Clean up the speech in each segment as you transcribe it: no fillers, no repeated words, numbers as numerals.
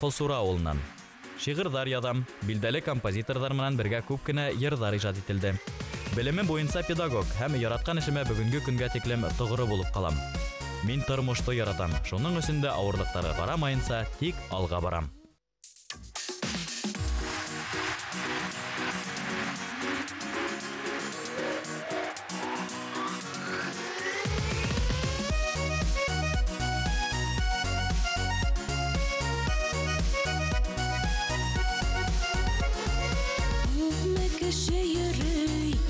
Кылсура авылынан. Шигырьләр язам, билдәле композиторлар менән бергә күп кенә йырлар иҗат ителде. Белеме буенча педагог һәм яраткан эшемә бүгенге көнгә тиклем тугры булып калам. Мин тормышты яратам, шуның өчен дә авырлыктары барамаенча тик алга барам.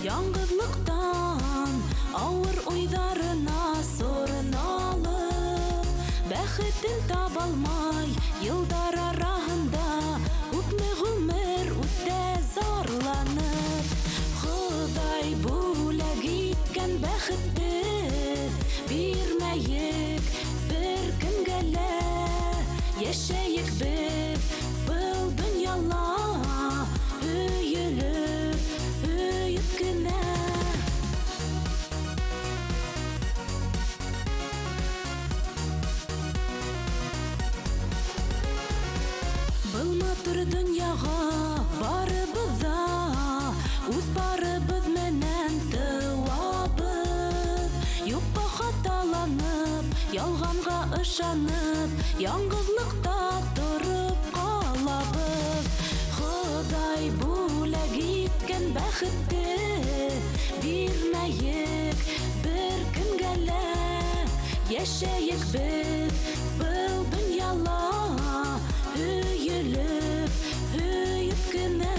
Яңгырлыктан авыр уйдарына сорын алып, бәхетен табалмай йылдар арасында күпме гомер үтә зарланып. Ходай бүләк иткән бәхетте бирмәек бер кемгә лә, яшәек без был дөньяла өелеп кенә. Был матур дөньяга барыбыз да үз барыбыз менән тыуабыз. Юкка хаталанып, ялганга ышанып, яңгызлыкта торып калабыз. Ходай бүләк иткән бәхетте бирмәек бер кемгә лә, яшәек без был дөньяла өелеп кенә.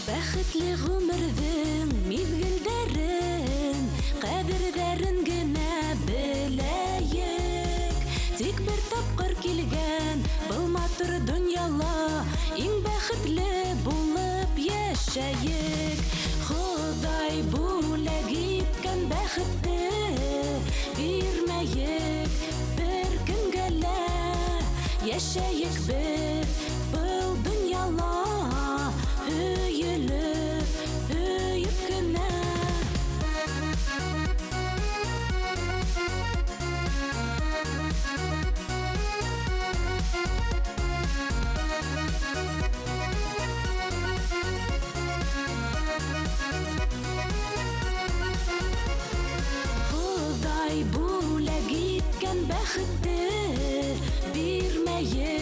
Бәхетле гомернең мизгелләрен, кадерләрен генә беләек. Тик бер тапкыр килгән был матур дөньяла иң бәхетле булып яшәек. Ходай бүләк иткән бәхетте бирмәек бер кемгә лә, яшәек без был дөньяла өелеп кенә. Ходай бүләк иткән бәхетте бирмәек